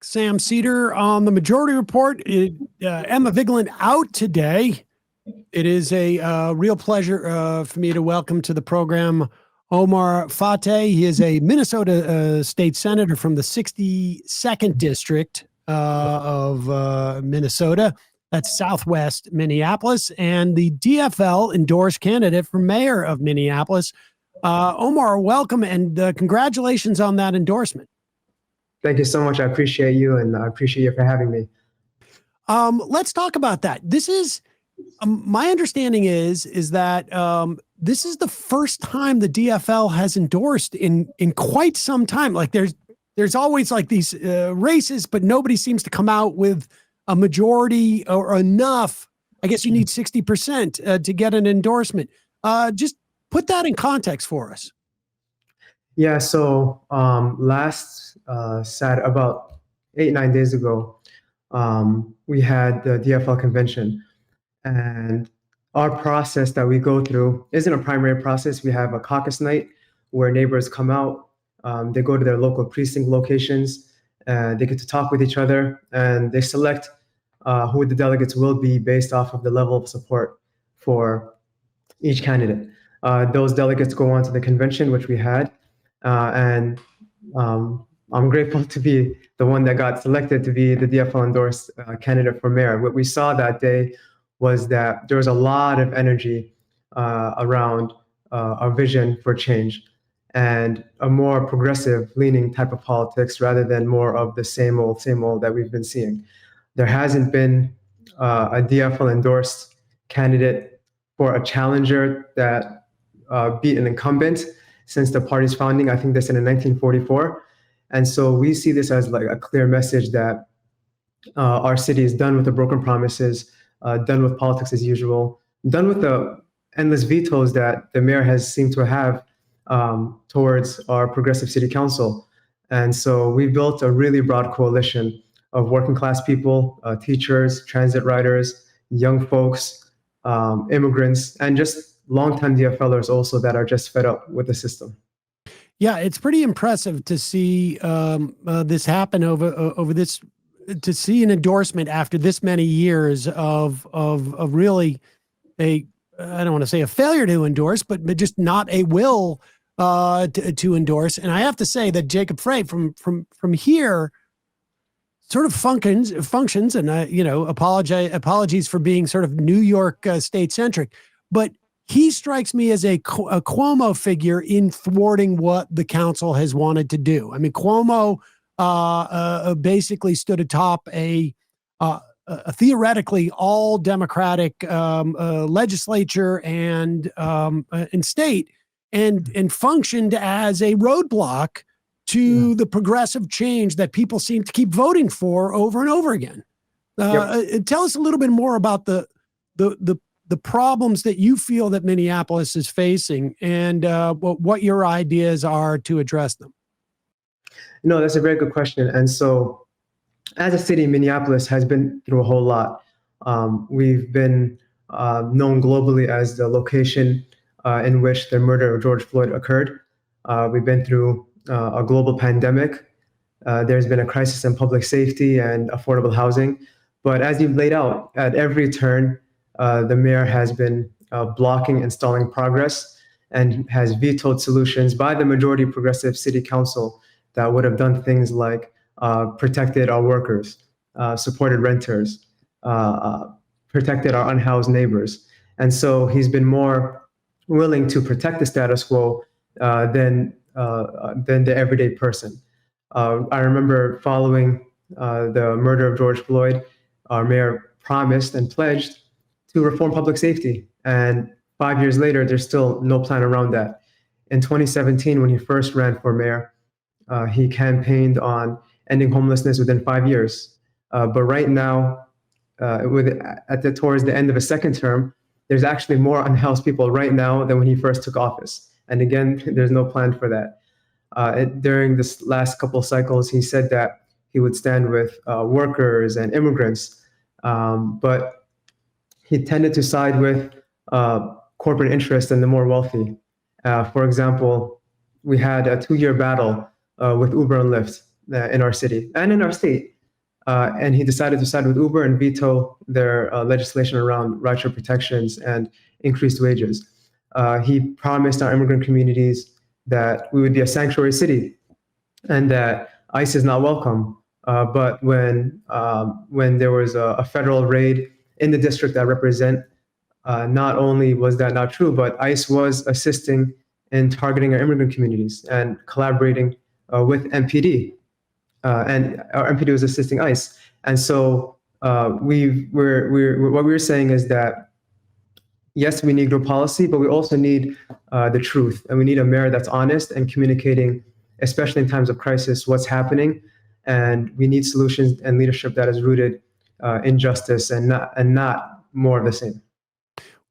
Sam Seder on the Majority Report. Emma Vigeland out today. It is a real pleasure for me to welcome to the program Omar Fateh. He is a Minnesota state senator from the 62nd district of Minnesota. That's Southwest Minneapolis, and the DFL endorsed candidate for mayor of Minneapolis. Omar, welcome, and congratulations on that endorsement. Thank you so much. I appreciate you, and I appreciate you for having me. Let's talk about that. This is my understanding is that this is the first time the DFL has endorsed in quite some time. Like there's always like these races, but nobody seems to come out with a majority or enough. I guess you need 60% to get an endorsement. Just put that in context for us. Yeah. So last Saturday, about 8-9 days ago, we had the DFL convention, and our process that we go through isn't a primary process. We have a caucus night where neighbors come out, they go to their local precinct locations, they get to talk with each other, and they select who the delegates will be based off of the level of support for each candidate. Those delegates go on to the convention, which we had, and I'm grateful to be the one that got selected to be the DFL endorsed candidate for mayor. What we saw that day was that there was a lot of energy around our vision for change and a more progressive leaning type of politics rather than more of the same old that we've been seeing. There hasn't been a DFL endorsed candidate for a challenger that beat an incumbent since the party's founding. I think that's in 1944. And so we see this as like a clear message that our city is done with the broken promises, done with politics as usual, done with the endless vetoes that the mayor has seemed to have towards our progressive city council. And so we built a really broad coalition of working class people, teachers, transit riders, young folks, immigrants, and just longtime DFLers also that are just fed up with the system. Yeah, it's pretty impressive to see this happen over this, to see an endorsement after this many years of really I don't want to say a failure to endorse, but just not a will to endorse. And I have to say that Jacob Frey from here sort of functions, and apologies for being sort of New York state centric, but he strikes me as a Cuomo figure in thwarting what the council has wanted to do. I mean, Cuomo basically stood atop a theoretically all Democratic legislature and state, and functioned as a roadblock to the progressive change that people seem to keep voting for over and over again. Tell us a little bit more about the problems that you feel that Minneapolis is facing, and what your ideas are to address them. No, that's a very good question. And so as a city, Minneapolis has been through a whole lot. We've been known globally as the location in which the murder of George Floyd occurred. We've been through a global pandemic. There's been a crisis in public safety and affordable housing. But as you've laid out, at every turn, the mayor has been blocking and stalling progress and has vetoed solutions by the majority progressive city council that would have done things like protected our workers, supported renters, protected our unhoused neighbors. And so he's been more willing to protect the status quo than the everyday person. I remember following the murder of George Floyd, our mayor promised and pledged to reform public safety. And 5 years later, there's still no plan around that. In 2017, when he first ran for mayor, he campaigned on ending homelessness within 5 years. But right now, towards the end of a second term, there's actually more unhoused people right now than when he first took office. And again, there's no plan for that. During this last couple of cycles, he said that he would stand with workers and immigrants, but he tended to side with corporate interests and the more wealthy. For example, we had a 2-year battle with Uber and Lyft. in our city and in our state. And he decided to side with Uber and veto their legislation around rideshare protections and increased wages. He promised our immigrant communities that we would be a sanctuary city and that ICE is not welcome. But when there was a federal raid in the district that I represent, not only was that not true, but ICE was assisting in targeting our immigrant communities and collaborating with MPD. And our MPD was assisting ICE. And so what we were saying is that, yes, we need group policy, but we also need the truth. And we need a mayor that's honest and communicating, especially in times of crisis, what's happening. And we need solutions and leadership that is rooted in justice and not more of the same.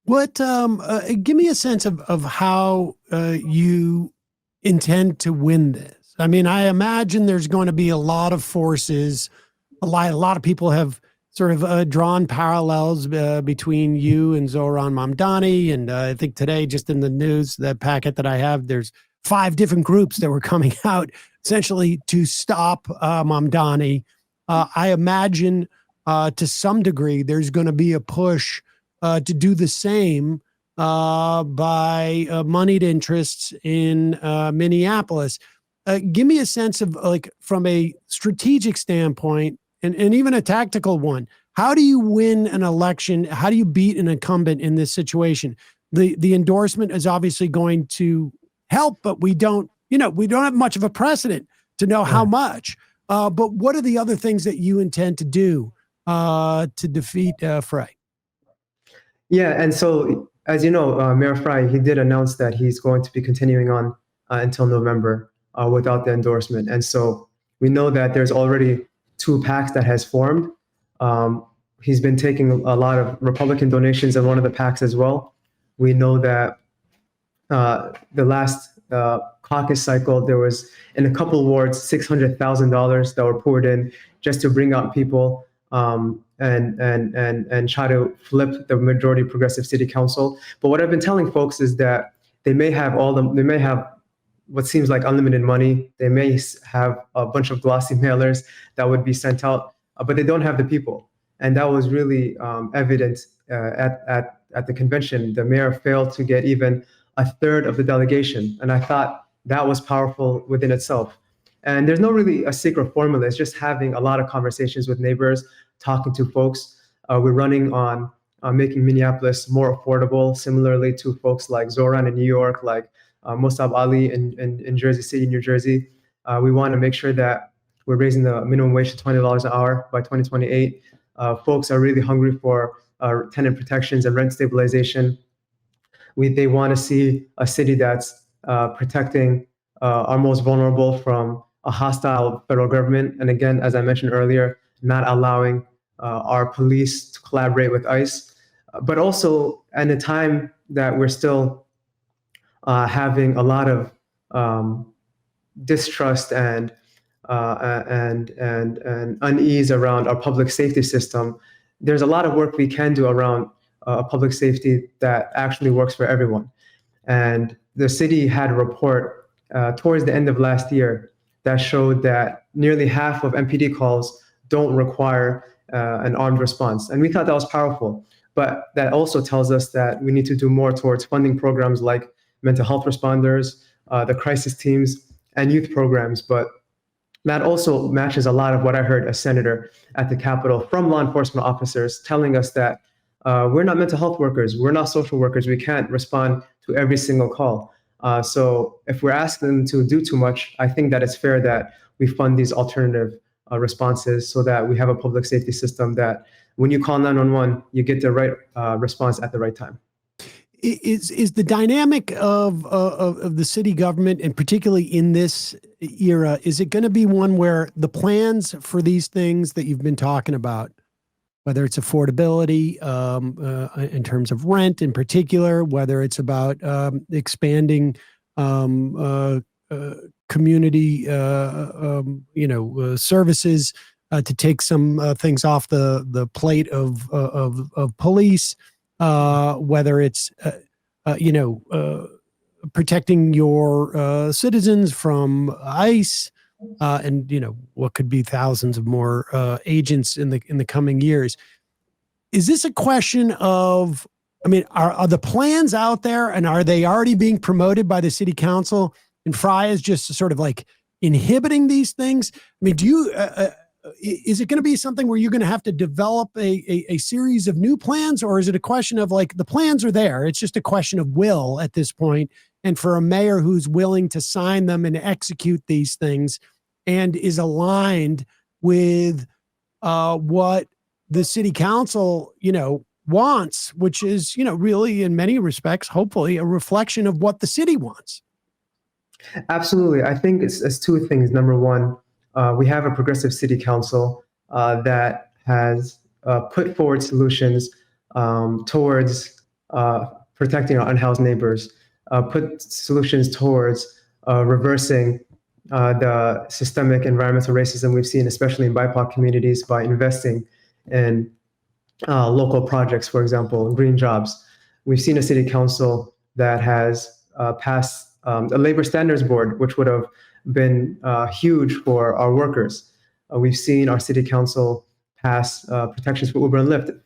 What, give me a sense of how you intend to win this. I mean, I imagine there's going to be a lot of forces. A lot of people have sort of drawn parallels between you and Zohran Mamdani. And I think today, just in the news, that packet that I have, there's 5 different groups that were coming out essentially to stop Mamdani. I imagine to some degree, there's going to be a push to do the same by moneyed interests in Minneapolis. Give me a sense of, like, from a strategic standpoint and even a tactical one, how do you win an election? How do you beat an incumbent in this situation? The endorsement is obviously going to help, but we don't have much of a precedent to know how much. But what are the other things that you intend to do to defeat Frey? Yeah, and so as you know, Mayor Frey, he did announce that he's going to be continuing on until November without the endorsement. And so we know that there's already 2 PACs that has formed. He's been taking a lot of Republican donations in one of the PACs as well. We know that the last caucus cycle, there was in a couple wards $600,000 that were poured in just to bring out people and try to flip the majority progressive city council. But what I've been telling folks is that they may have what seems like unlimited money. They may have a bunch of glossy mailers that would be sent out, but they don't have the people. And that was really evident at the convention. The mayor failed to get even a third of the delegation. And I thought that was powerful within itself. And there's no really a secret formula. It's just having a lot of conversations with neighbors, talking to folks. We're running on making Minneapolis more affordable, similarly to folks like Zohran in New York, like Musab Ali in Jersey City, New Jersey. We want to make sure that we're raising the minimum wage to $20 an hour by 2028. Folks are really hungry for tenant protections and rent stabilization. They want to see a city that's protecting our most vulnerable from a hostile federal government. And again, as I mentioned earlier, not allowing our police to collaborate with ICE, but also at a time that we're still having a lot of distrust and unease around our public safety system. There's a lot of work we can do around public safety that actually works for everyone. And the city had a report towards the end of last year that showed that nearly half of MPD calls don't require an armed response. And we thought that was powerful. But that also tells us that we need to do more towards funding programs like mental health responders, the crisis teams, and youth programs. But that also matches a lot of what I heard a senator at the Capitol from law enforcement officers telling us that we're not mental health workers, we're not social workers, we can't respond to every single call. So if we're asking them to do too much, I think that it's fair that we fund these alternative responses so that we have a public safety system that when you call 911, you get the right response at the right time. Is the dynamic of the city government, and particularly in this era, is it going to be one where the plans for these things that you've been talking about, whether it's affordability in terms of rent in particular, whether it's about expanding community services to take some things off the plate of police, whether it's protecting your citizens from ICE, and what could be thousands of more agents in the coming years. Is this a question of, I mean, are the plans out there, and are they already being promoted by the city council? And Fry is just sort of like inhibiting these things. I mean, is it going to be something where you're going to have to develop a series of new plans, or is it a question of like the plans are there? It's just a question of will at this point, and for a mayor who's willing to sign them and execute these things, and is aligned with what the city council, wants, which is, really in many respects, hopefully a reflection of what the city wants. Absolutely. I think it's two things. Number one, we have a progressive city council that has put forward solutions towards protecting our unhoused neighbors, put solutions towards reversing the systemic environmental racism we've seen, especially in BIPOC communities, by investing in local projects, for example, green jobs. We've seen a city council that has passed a labor standards board, which would have been huge for our workers. We've seen our city council pass protections for Uber and Lyft,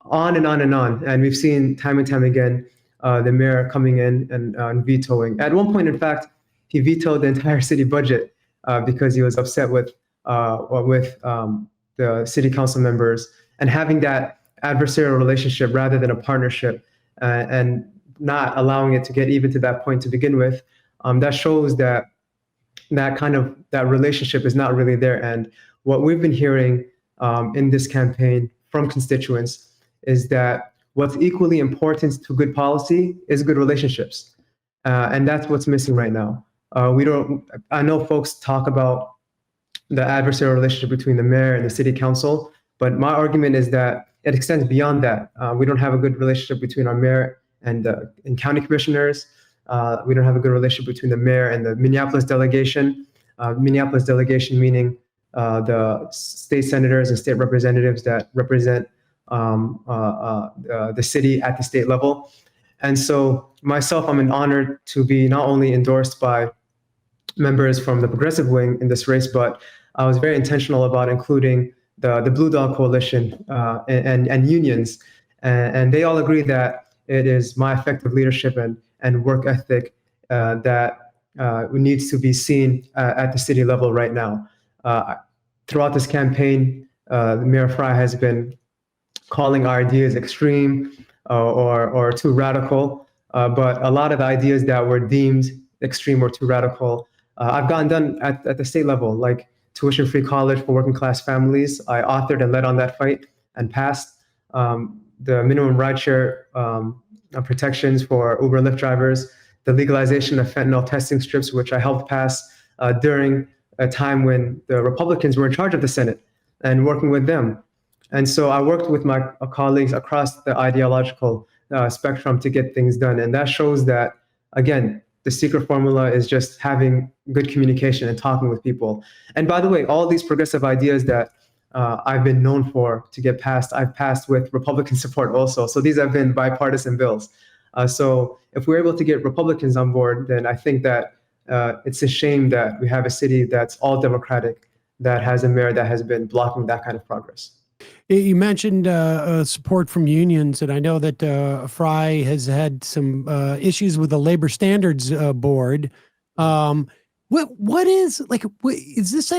on and on and on. And we've seen time and time again the mayor coming in and vetoing. At one point, in fact, he vetoed the entire city budget because he was upset with the city council members, and having that adversarial relationship rather than a partnership, and not allowing it to get even to that point to begin with. That shows that that relationship is not really there. And what we've been hearing in this campaign from constituents is that what's equally important to good policy is good relationships. And that's what's missing right now. I know folks talk about the adversarial relationship between the mayor and the city council, but my argument is that it extends beyond that. We don't have a good relationship between our mayor and county commissioners. We don't have a good relationship between the mayor and the Minneapolis delegation. Minneapolis delegation meaning the state senators and state representatives that represent the city at the state level. And so myself, I'm honored to be not only endorsed by members from the progressive wing in this race, but I was very intentional about including the Blue Dog Coalition and unions. And they all agree that it is my effective leadership and work ethic that needs to be seen at the city level right now. Throughout this campaign, Mayor Fry has been calling our ideas extreme or too radical, but a lot of the ideas that were deemed extreme or too radical, I've gotten done at the state level, like tuition-free college for working-class families. I authored and led on that fight and passed the minimum rideshare protections for Uber and Lyft drivers, the legalization of fentanyl testing strips, which I helped pass during a time when the Republicans were in charge of the Senate, and working with them. And so I worked with my colleagues across the ideological spectrum to get things done. And that shows that, again, the secret formula is just having good communication and talking with people. And by the way, all these progressive ideas that I've been known for to get passed, I've passed with Republican support also. So these have been bipartisan bills. So if we're able to get Republicans on board, then I think that it's a shame that we have a city that's all Democratic, that has a mayor that has been blocking that kind of progress. You mentioned support from unions, and I know that Fry has had some issues with the Labor Standards Board. What is is this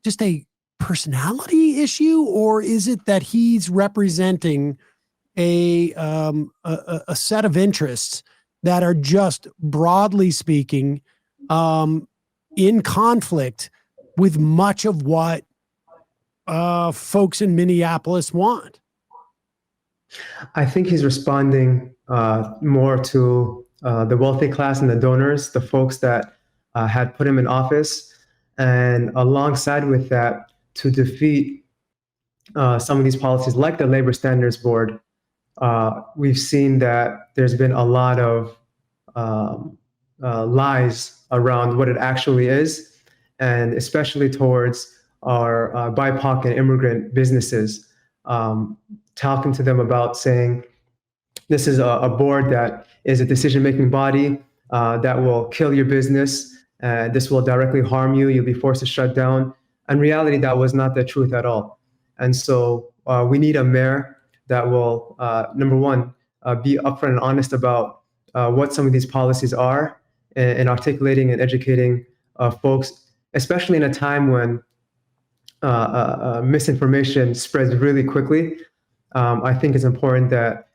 just a personality issue, or is it that he's representing a set of interests that are just, broadly speaking, in conflict with much of what folks in Minneapolis want? I think he's responding more to the wealthy class and the donors, the folks that had put him in office, and alongside with that, to defeat some of these policies like the Labor Standards Board. We've seen that there's been a lot of lies around what it actually is, and especially towards our BIPOC and immigrant businesses, talking to them about saying, this is a board that is a decision-making body that will kill your business This will directly harm you. You'll be forced to shut down. In reality, that was not the truth at all. And so we need a mayor that will, number one, be upfront and honest about what some of these policies are, and articulating and educating folks, especially in a time when misinformation spreads really quickly. I think it's important that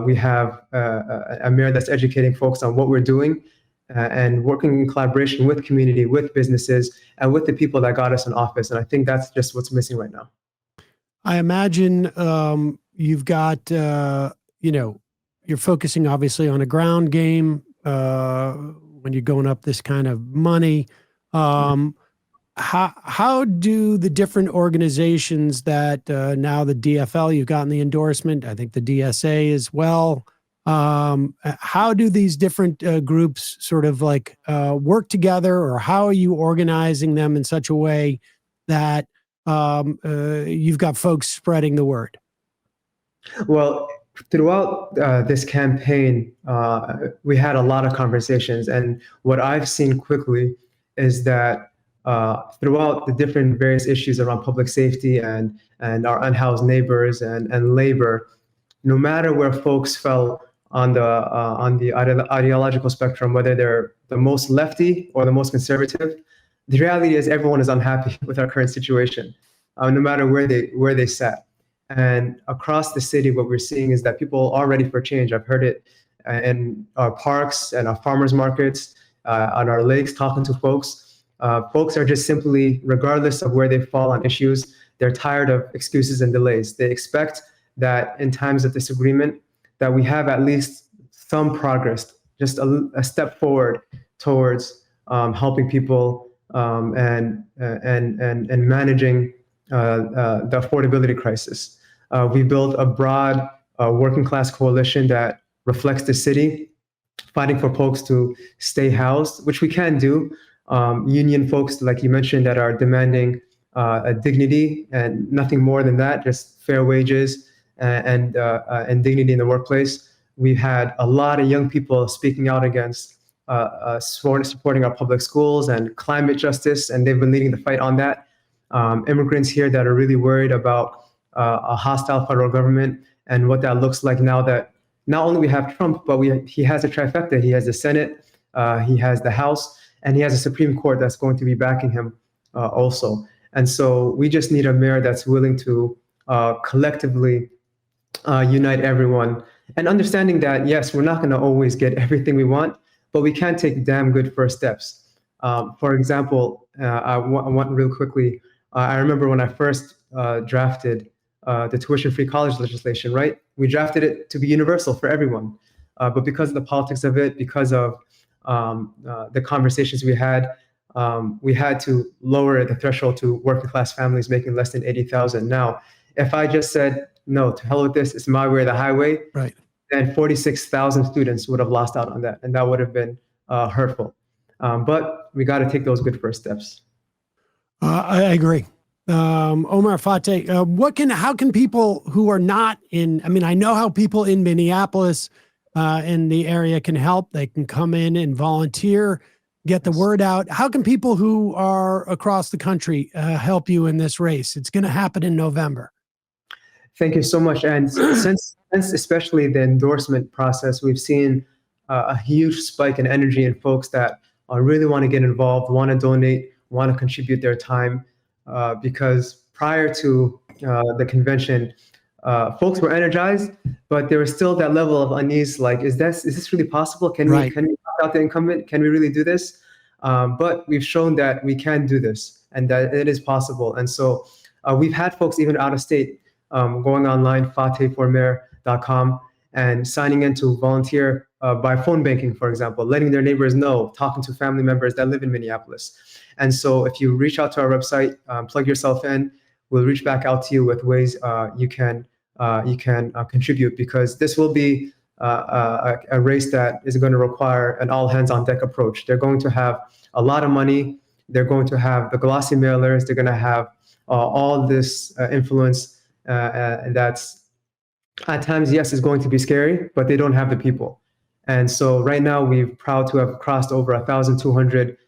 we have a mayor that's educating folks on what we're doing, and working in collaboration with community, with businesses, and with the people that got us in office. And I think that's just what's missing right now. I imagine you've got, you're focusing obviously on a ground game when you're going up this kind of money. How do the different organizations that now the DFL, you've gotten the endorsement, I think the DSA as well. How do these different groups sort of like work together, or how are you organizing them in such a way that you've got folks spreading the word? Well, throughout this campaign, we had a lot of conversations. And what I've seen quickly is that throughout the different various issues around public safety and our unhoused neighbors and labor, no matter where folks fell on the ideological spectrum, whether they're the most lefty or the most conservative, the reality is everyone is unhappy with our current situation, no matter where they sat. And across the city, what we're seeing is that people are ready for change. I've heard it in our parks and our farmers markets, on our lakes, talking to folks. Folks are just simply, regardless of where they fall on issues, they're tired of excuses and delays. They expect that in times of disagreement, that we have at least some progress, just a step forward towards helping people and managing the affordability crisis. We built a broad working class coalition that reflects the city, fighting for folks to stay housed, which we can do. Union folks, like you mentioned, that are demanding a dignity and nothing more than that, just fair wages and dignity in the workplace. We've had a lot of young people speaking out against supporting our public schools and climate justice, and they've been leading the fight on that. Immigrants here that are really worried about a hostile federal government and what that looks like now that not only we have Trump, but he has a trifecta. He has the Senate, he has the House, and he has a Supreme Court that's going to be backing him also. And so we just need a mayor that's willing to collectively unite everyone, and understanding that, yes, we're not going to always get everything we want, but we can take damn good first steps. For example, I want real quickly, I remember when I first drafted the tuition-free college legislation, right? We drafted it to be universal for everyone. But because of the politics of it, because of the conversations we had to lower the threshold to working class families making less than 80,000. Now, if I just said, no, to hell with this, it's my way or the highway, right, then 46,000 students would have lost out on that, and that would have been hurtful. But we got to take those good first steps. I agree. Omar, Fateh, how can people who are not in, I mean, I know how people in Minneapolis in the area can help. They can come in and volunteer, get the word out. How can people who are across the country help you in this race? It's going to happen in November. Thank you so much. And since especially the endorsement process, we've seen a huge spike in energy in folks that really want to get involved, want to donate, want to contribute their time. Because prior to the convention, folks were energized, but there was still that level of unease. Like, is this really possible? Can we knock out the incumbent? Can we really do this? But we've shown that we can do this and that it is possible. And so we've had folks even out of state going online, fatehformayor.com, and signing in to volunteer by phone banking, for example, letting their neighbors know, talking to family members that live in Minneapolis. And so if you reach out to our website, plug yourself in, we'll reach back out to you with ways you can contribute, because this will be a race that is going to require an all hands on deck approach. They're going to have a lot of money. They're going to have the glossy mailers. They're going to have all this influence. And that's at times, yes, is going to be scary, but they don't have the people. And so right now we're proud to have crossed over 1,200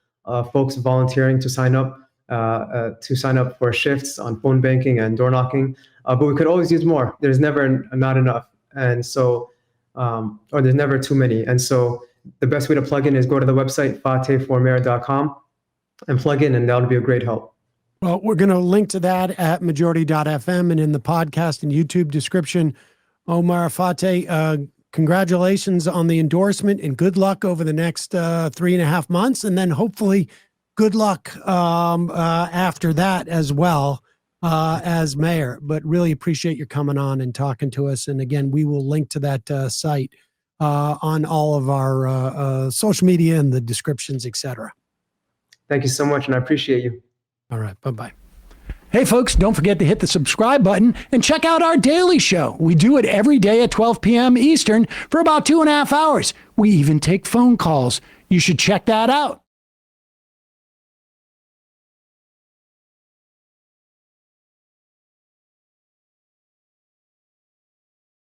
folks volunteering to sign up for shifts on phone banking and door knocking. But we could always use more. There's never not enough, and so or there's never too many. And so the best way to plug in is go to the website fatehformayor.com and plug in, and that'll be a great help. Well, we're going to link to that at majority.fm and in the podcast and YouTube description. Omar, Fateh, congratulations on the endorsement and good luck over the next 3.5 months. And then hopefully good luck after that as well as mayor. But really appreciate you coming on and talking to us. And again, we will link to that site on all of our social media and the descriptions, etc. Thank you so much, and I appreciate you. All right. Bye-bye. Hey, folks, don't forget to hit the subscribe button and check out our daily show. We do it every day at 12 p.m. Eastern for about 2.5 hours. We even take phone calls. You should check that out.